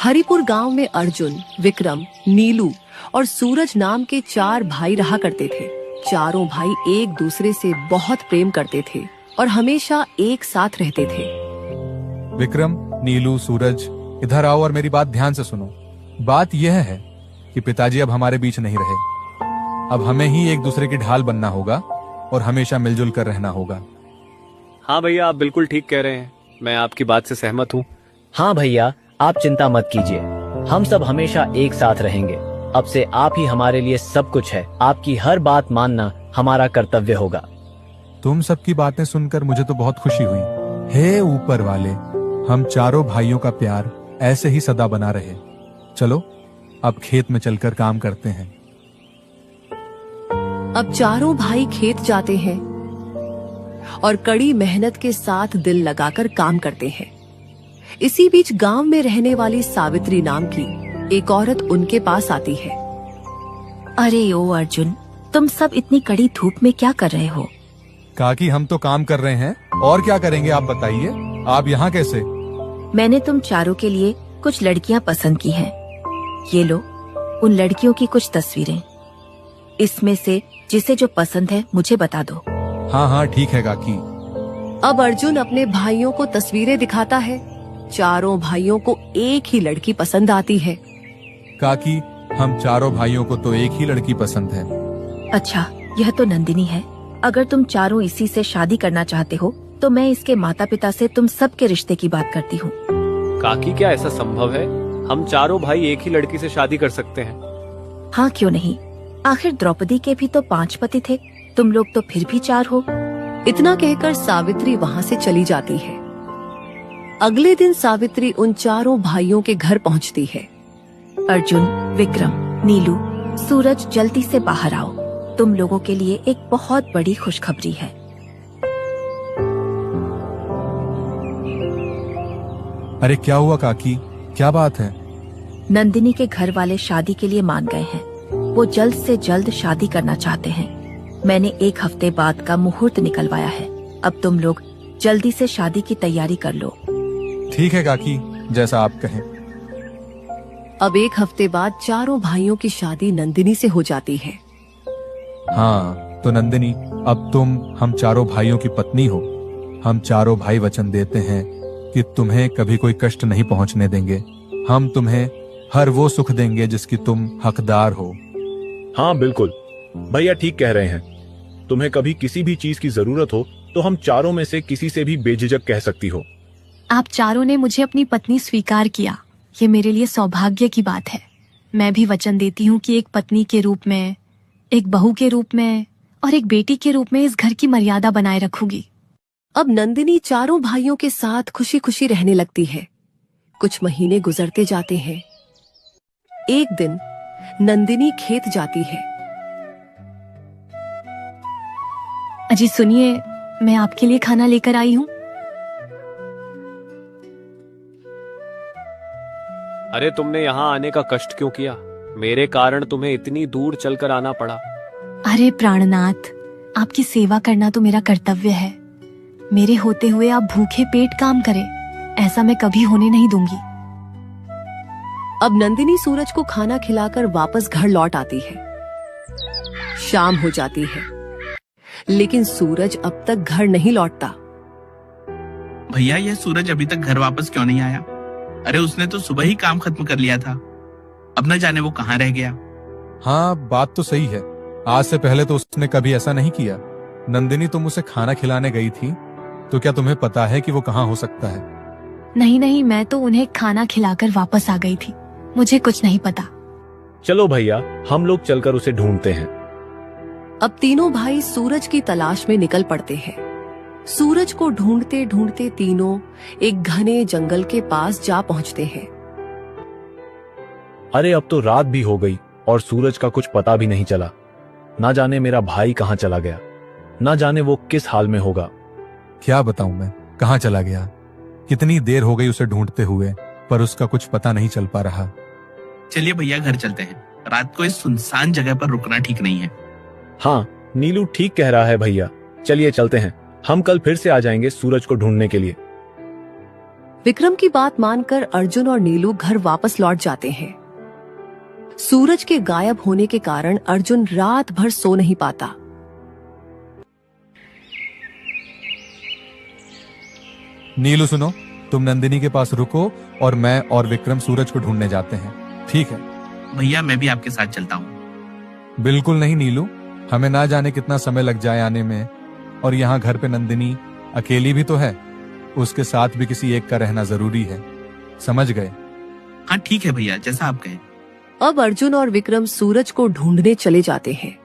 हरिपुर गांव में अर्जुन, विक्रम, नीलू और सूरज नाम के 4 भाई रहा करते थे। चारों भाई एक दूसरे से बहुत प्रेम करते थे और हमेशा एक साथ रहते थे। विक्रम, नीलू, सूरज, इधर आओ और मेरी बात ध्यान से सुनो। बात यह है कि पिताजी अब हमारे बीच नहीं रहे। अब हमें ही एक दूसरे की ढाल बनना होगा और हमेशा मिलजुल कर रहना होगा। हाँ भैया, आप बिल्कुल ठीक कह रहे हैं। मैं आपकी बात से सहमत हूँ। हाँ भैया, आप चिंता मत कीजिए, हम सब हमेशा एक साथ रहेंगे। अब से आप ही हमारे लिए सब कुछ है। आपकी हर बात मानना हमारा कर्तव्य होगा। तुम सबकी बातें सुनकर मुझे तो बहुत खुशी हुई। हे ऊपर वाले, हम चारों भाइयों का प्यार ऐसे ही सदा बना रहे। चलो अब खेत में चलकर काम करते हैं। अब चारों भाई खेत जाते हैं और कड़ी मेहनत के साथ दिल लगाकर काम करते हैं। इसी बीच गांव में रहने वाली सावित्री नाम की एक औरत उनके पास आती है। अरे ओ अर्जुन, तुम सब इतनी कड़ी धूप में क्या कर रहे हो? काकी, हम तो काम कर रहे हैं, और क्या करेंगे आप बताइए। आप यहाँ कैसे? मैंने तुम चारों के लिए कुछ लड़कियां पसंद की हैं। ये लो, उन लड़कियों की कुछ तस्वीरें। इसमें से जिसे जो पसंद है मुझे बता दो। हाँ हाँ ठीक है काकी। अब अर्जुन अपने भाइयों को तस्वीरें दिखाता है। चारों भाइयों को एक ही लड़की पसंद आती है। काकी, हम चारों भाइयों को तो एक ही लड़की पसंद है। अच्छा, यह तो नंदिनी है। अगर तुम चारों इसी से शादी करना चाहते हो तो मैं इसके माता पिता से तुम सबके रिश्ते की बात करती हूँ। काकी, क्या ऐसा संभव है? हम चारों भाई एक ही लड़की से शादी कर सकते हैं? हाँ, क्यों नहीं। आखिर द्रौपदी के भी तो 5 पति थे, तुम लोग तो फिर भी 4 हो। इतना कहकर सावित्री वहाँ से चली जाती है। अगले दिन सावित्री उन चारों भाइयों के घर पहुँचती है। अर्जुन, विक्रम, नीलू, सूरज, जल्दी से बाहर आओ। तुम लोगों के लिए एक बहुत बड़ी खुशखबरी है। अरे क्या हुआ काकी, क्या बात है? नंदिनी के घर वाले शादी के लिए मान गए हैं। वो जल्द से जल्द शादी करना चाहते हैं। मैंने 1 हफ्ते बाद का मुहूर्त निकलवाया है। अब तुम लोग जल्दी से शादी की तैयारी कर लो। ठीक है काकी, जैसा आप कहें। अब 1 हफ्ते बाद चारों भाइयों की शादी नंदिनी से हो जाती है। हाँ तो नंदिनी, अब तुम हम चारों भाइयों की पत्नी हो। हम चारों भाई वचन देते हैं कि तुम्हें कभी कोई कष्ट नहीं पहुंचने देंगे। हम तुम्हें हर वो सुख देंगे जिसकी तुम हकदार हो। हाँ बिल्कुल, भैया ठीक कह रहे हैं। तुम्हें कभी किसी भी चीज की जरूरत हो तो हम चारों में से किसी से भी बेझिझक कह सकती हो। आप चारों ने मुझे अपनी पत्नी स्वीकार किया, ये मेरे लिए सौभाग्य की बात है। मैं भी वचन देती हूँ कि एक पत्नी के रूप में, एक बहू के रूप में और एक बेटी के रूप में इस घर की मर्यादा बनाए रखूंगी। अब नंदिनी चारों भाइयों के साथ खुशी खुशी रहने लगती है। कुछ महीने गुजरते जाते हैं। एक दिन नंदिनी खेत जाती है। अजी सुनिए, मैं आपके लिए खाना लेकर आई हूँ। अरे तुमने यहाँ आने का कष्ट क्यों किया? मेरे कारण तुम्हें इतनी दूर चलकर आना पड़ा। अरे प्राणनाथ, आपकी सेवा करना तो मेरा कर्तव्य है। मेरे होते हुए आप भूखे पेट काम करें, ऐसा मैं कभी होने नहीं दूंगी। अब नंदिनी सूरज को खाना खिलाकर वापस घर लौट आती है। शाम हो जाती है, लेकिन सूरज अब तक घर नहीं लौटता। भैया, यह सूरज अभी तक घर वापस क्यों नहीं आया? अरे उसने तो सुबह ही काम खत्म कर लिया था। अब न जाने वो कहाँ रह गया। हाँ बात तो सही है। आज से पहले तो उसने कभी ऐसा नहीं किया। नंदिनी, तुम उसे खाना खिलाने गई थी, तो क्या तुम्हें पता है कि वो कहाँ हो सकता है? नहीं नहीं, मैं तो उन्हें खाना खिलाकर वापस आ गई थी। मुझे कुछ नहीं पता। चलो भैया, हम लोग चलकर उसे ढूंढते हैं। अब तीनों भाई सूरज की तलाश में निकल पड़ते हैं। सूरज को ढूंढते ढूंढते तीनों एक घने जंगल के पास जा पहुंचते हैं। अरे अब तो रात भी हो गई और सूरज का कुछ पता भी नहीं चला। ना जाने मेरा भाई कहाँ चला गया, ना जाने वो किस हाल में होगा। क्या बताऊं मैं, कहाँ चला गया? कितनी देर हो गई उसे ढूंढते हुए, पर उसका कुछ पता नहीं चल पा रहा। चलिए भैया, घर चलते हैं। रात को इस सुनसान जगह पर रुकना ठीक नहीं है। हाँ, नीलू ठीक कह रहा है भैया। चलिए चलते हैं, हम कल फिर से आ जाएंगे सूरज को ढूंढने के लिए। विक्रम की बात मानकर अर्जुन और नीलू घर वापस लौट जाते हैं। सूरज के गायब होने के कारण अर्जुन रात भर सो नहीं पाता। नीलू सुनो, तुम नंदिनी के पास रुको और मैं और विक्रम सूरज को ढूंढने जाते हैं, ठीक है? भैया मैं भी आपके साथ चलता हूँ। बिल्कुल नहीं नीलू, हमें ना जाने कितना समय लग जाए आने में, और यहाँ घर पे नंदिनी अकेली भी तो है, उसके साथ भी किसी एक का रहना जरूरी है, समझ गए? हाँ ठीक है भैया, जैसा आप कहें। अब अर्जुन और विक्रम सूरज को ढूंढने चले जाते हैं।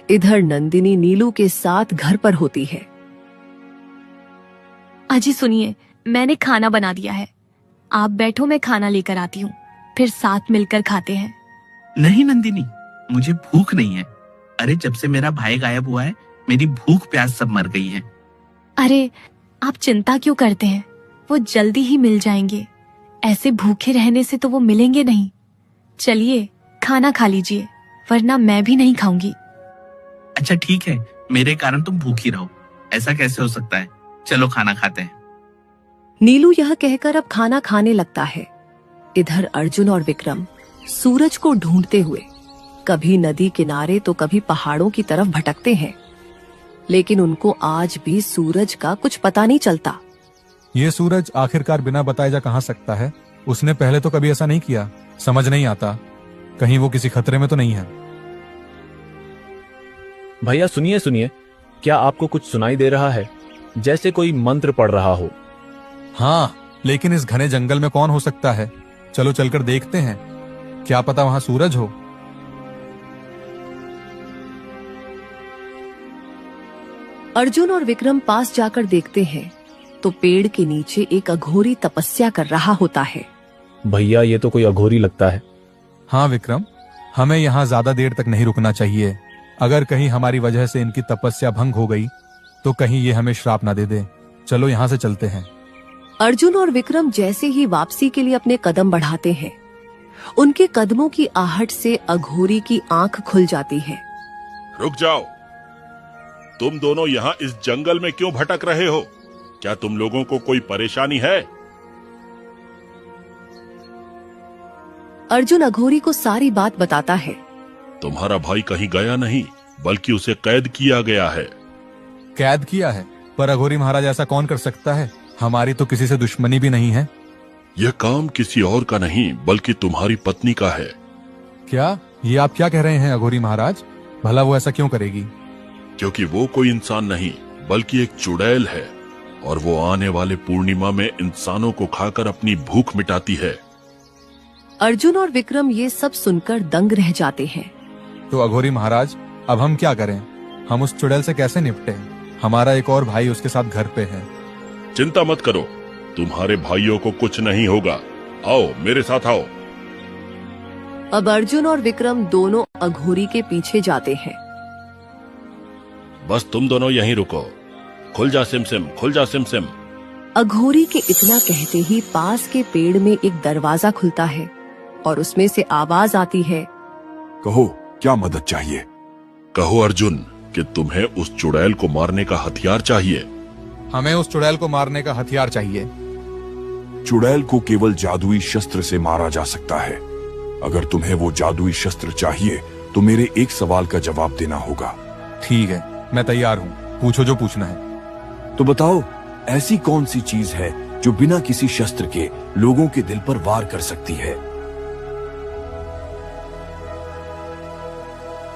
इधर नंदिनी नीलू के साथ घर पर होती है। अजी सुनिए, मैंने खाना बना दिया है, आप बैठो, मैं खाना लेकर आती हूँ, फिर साथ मिलकर खाते हैं। नहीं नंदिनी, मुझे भूख नहीं है। अरे जब से मेरा भाई गायब हुआ है, मेरी भूख प्यास सब मर गई है। अरे आप चिंता क्यों करते हैं, वो जल्दी ही मिल जाएंगे। ऐसे भूखे रहने से तो वो मिलेंगे नहीं। चलिए खाना खा लीजिए, वरना मैं भी नहीं खाऊंगी। अच्छा ठीक है, मेरे कारण तुम भूखी रहो, ऐसा कैसे हो सकता है? चलो खाना खाते हैं। नीलू यह कहकर अब खाना खाने लगता है। इधर अर्जुन और विक्रम सूरज को ढूंढते हुए कभी नदी किनारे तो कभी पहाड़ों की तरफ भटकते हैं, लेकिन उनको आज भी सूरज का कुछ पता नहीं चलता। ये सूरज आखिरकार बिना बताए जा कहाँ सकता है? उसने पहले तो कभी ऐसा नहीं किया, समझ नहीं आता, कहीं वो किसी खतरे में तो नहीं है। भैया सुनिए सुनिए, क्या आपको कुछ सुनाई दे रहा है? जैसे कोई मंत्र पढ़ रहा हो। हाँ, लेकिन इस घने जंगल में कौन हो सकता है? चलो चलकर देखते हैं, क्या पता वहां सूरज हो। अर्जुन और विक्रम पास जाकर देखते हैं तो पेड़ के नीचे एक अघोरी तपस्या कर रहा होता है। भैया ये तो कोई अघोरी लगता है। हाँ विक्रम, हमें यहाँ ज्यादा देर तक नहीं रुकना चाहिए। अगर कहीं हमारी वजह से इनकी तपस्या भंग हो गई तो कहीं ये हमें श्राप ना दे दे। चलो यहाँ से चलते हैं। अर्जुन और विक्रम जैसे ही वापसी के लिए अपने कदम बढ़ाते हैं, उनके कदमों की आहट से अघोरी की आंख खुल जाती है। रुक जाओ, तुम दोनों यहाँ इस जंगल में क्यों भटक रहे हो? क्या तुम लोगों को कोई परेशानी है? अर्जुन अघोरी को सारी बात बताता है। तुम्हारा भाई कहीं गया नहीं, बल्कि उसे कैद किया गया है। कैद किया है? पर अघोरी महाराज ऐसा कौन कर सकता है? हमारी तो किसी से दुश्मनी भी नहीं है। यह काम किसी और का नहीं, बल्कि तुम्हारी पत्नी का है। क्या? ये आप क्या कह रहे हैं अघोरी महाराज? भला वो ऐसा क्यों करेगी? क्योंकि वो कोई इंसान नहीं, बल्कि एक चुड़ैल है, और वो आने वाले पूर्णिमा में इंसानों को खाकर अपनी भूख मिटाती है। अर्जुन और विक्रम ये सब सुनकर दंग रह जाते हैं। तो अघोरी महाराज, अब हम क्या करें? हम उस चुड़ैल से कैसे निपटें? हमारा एक और भाई उसके साथ घर पे है। चिंता मत करो, तुम्हारे भाइयों को कुछ नहीं होगा। आओ मेरे साथ आओ। अब अर्जुन और विक्रम दोनों अघोरी के पीछे जाते हैं। बस तुम दोनों यहीं रुको। खुल जा सिमसिम, खुल जा सिमसिम। अघोरी के इतना कहते ही पास के पेड़ में एक दरवाजा खुलता है और उसमें से आवाज आती है, कहो क्या मदद चाहिए? कहो अर्जुन कि तुम्हें उस चुड़ैल को मारने का हथियार चाहिए। हमें उस चुड़ैल को मारने का हथियार चाहिए। चुड़ैल को केवल जादुई शस्त्र से मारा जा सकता है। अगर तुम्हें वो जादुई शस्त्र चाहिए तो मेरे एक सवाल का जवाब देना होगा। ठीक है, मैं तैयार हूँ, पूछो जो पूछना है। तो बताओ, ऐसी कौन सी चीज है जो बिना किसी शस्त्र के लोगों के दिल पर वार कर सकती है?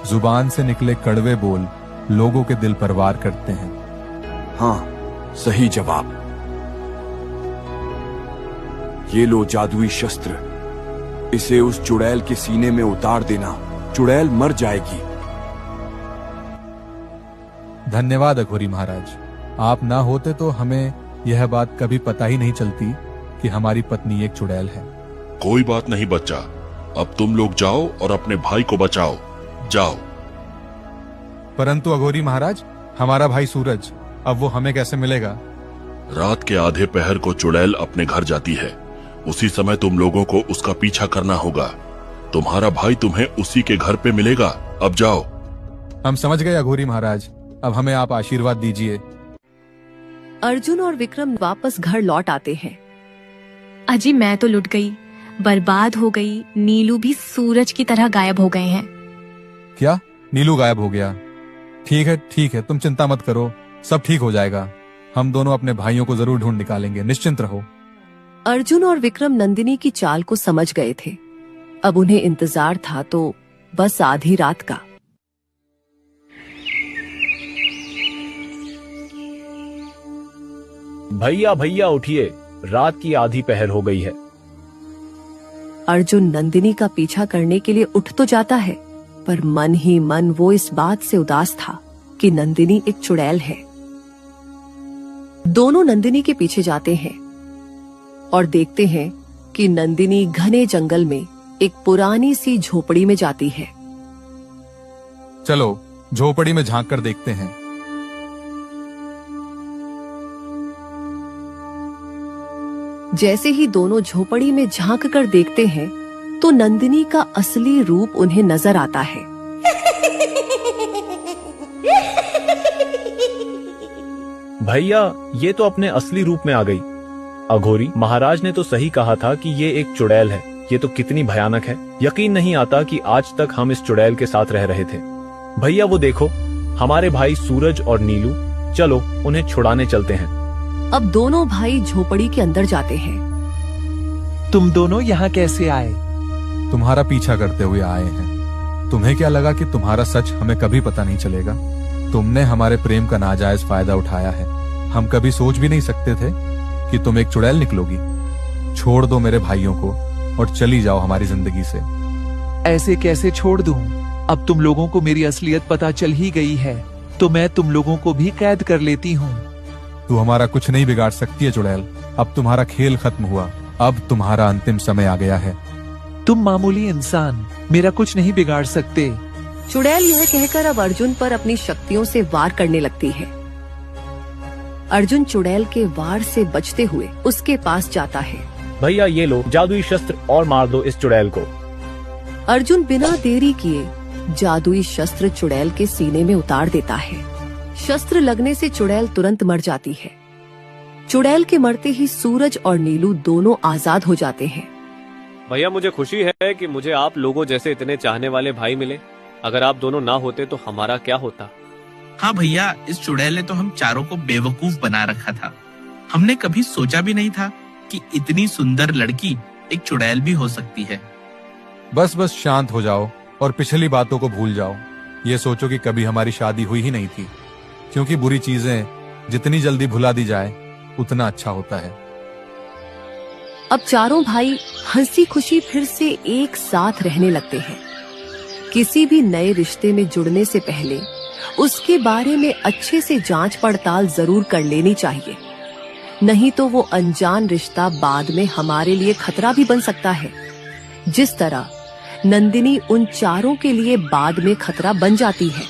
जुबान से निकले कड़वे बोल लोगों के दिल पर वार करते हैं। हाँ, सही जवाब। ये लो जादुई शस्त्र, इसे उस चुड़ैल के सीने में उतार देना, चुड़ैल मर जाएगी। धन्यवाद अघोरी महाराज, आप ना होते तो हमें यह बात कभी पता ही नहीं चलती कि हमारी पत्नी एक चुड़ैल है। कोई बात नहीं बच्चा, अब तुम लोग जाओ और अपने भाई को बचाओ। जाओ। परंतु अघोरी महाराज, हमारा भाई सूरज, अब वो हमें कैसे मिलेगा? रात के आधे पहर को चुड़ैल अपने घर जाती है, उसी समय तुम लोगों को उसका पीछा करना होगा। तुम्हारा भाई तुम्हें उसी के घर पे मिलेगा। अब जाओ। हम समझ गए अघोरी महाराज, अब हमें आप आशीर्वाद दीजिए। अर्जुन और विक्रम वापस घर लौट आते हैं। अजी मैं तो लुट गई, बर्बाद हो गई। नीलू भी सूरज की तरह गायब हो गए हैं। क्या? नीलू गायब हो गया? ठीक है, तुम चिंता मत करो, सब ठीक हो जाएगा। हम दोनों अपने भाइयों को जरूर ढूंढ निकालेंगे, निश्चिंत रहो। अर्जुन और विक्रम नंदिनी की चाल को समझ गए थे। अब उन्हें इंतजार था तो बस आधी रात का। भैया भैया उठिए, रात की आधी पहर हो गई है। अर्जुन नंदिनी का पीछा करने के लिए उठ तो जाता है, पर मन ही मन वो इस बात से उदास था कि नंदिनी एक चुड़ैल है। दोनों नंदिनी के पीछे जाते हैं और देखते हैं कि नंदिनी घने जंगल में एक पुरानी सी झोपड़ी में जाती है। चलो झोपड़ी में झांक कर देखते हैं। जैसे ही दोनों झोपड़ी में झांक कर देखते हैं तो नंदिनी का असली रूप उन्हें नजर आता है। भैया ये तो अपने असली रूप में आ गई। अघोरी महाराज ने तो सही कहा था कि ये एक चुड़ैल है। ये तो कितनी भयानक है। यकीन नहीं आता कि आज तक हम इस चुड़ैल के साथ रह रहे थे। भैया वो देखो, हमारे भाई सूरज और नीलू, चलो उन्हें छुड़ाने चलते हैं। अब दोनों भाई झोपड़ी के अंदर जाते हैं। तुम दोनों यहाँ कैसे आए? तुम्हारा पीछा करते हुए आए हैं। तुम्हें क्या लगा कि तुम्हारा सच हमें कभी पता नहीं चलेगा? तुमने हमारे प्रेम का नाजायज फायदा उठाया है। हम कभी सोच भी नहीं सकते थे कि तुम एक चुड़ैल निकलोगी। छोड़ दो मेरे भाइयों को और चली जाओ हमारी जिंदगी से। ऐसे कैसे छोड़ दूं? अब तुम लोगों को मेरी असलियत पता चल ही गई है, तो मैं तुम लोगों को भी कैद कर लेती हूँ। तू हमारा कुछ नहीं बिगाड़ सकती है चुड़ैल। अब तुम्हारा खेल खत्म हुआ। अब तुम्हारा अंतिम समय आ गया है। तुम मामूली इंसान मेरा कुछ नहीं बिगाड़ सकते। चुड़ैल यह कहकर अब अर्जुन पर अपनी शक्तियों से वार करने लगती है। अर्जुन चुड़ैल के वार से बचते हुए उसके पास जाता है। भैया ये लो जादुई शस्त्र और मार दो इस चुड़ैल को। अर्जुन बिना देरी किए जादुई शस्त्र चुड़ैल के सीने में उतार देता है। शस्त्र लगने से चुड़ैल तुरंत मर जाती है। चुड़ैल के मरते ही सूरज और नीलू दोनों आजाद हो जाते हैं। भैया मुझे खुशी है कि मुझे आप लोगों जैसे इतने चाहने वाले भाई मिले। अगर आप दोनों ना होते तो हमारा क्या होता। हाँ भैया, इस चुड़ैल ने तो हम चारों को बेवकूफ बना रखा था। हमने कभी सोचा भी नहीं था कि इतनी सुंदर लड़की एक चुड़ैल भी हो सकती है। बस शांत हो जाओ और पिछली बातों को भूल जाओ। ये सोचो कि कभी हमारी शादी हुई ही नहीं थी, क्योंकि बुरी चीजें जितनी जल्दी भुला दी जाए उतना अच्छा होता है। अब चारों भाई हंसी खुशी फिर से एक साथ रहने लगते हैं। किसी भी नए रिश्ते में जुड़ने से पहले उसके बारे में अच्छे से जांच पड़ताल जरूर कर लेनी चाहिए, नहीं तो वो अनजान रिश्ता बाद में हमारे लिए खतरा भी बन सकता है। जिस तरह नंदिनी उन चारों के लिए बाद में खतरा बन जाती है।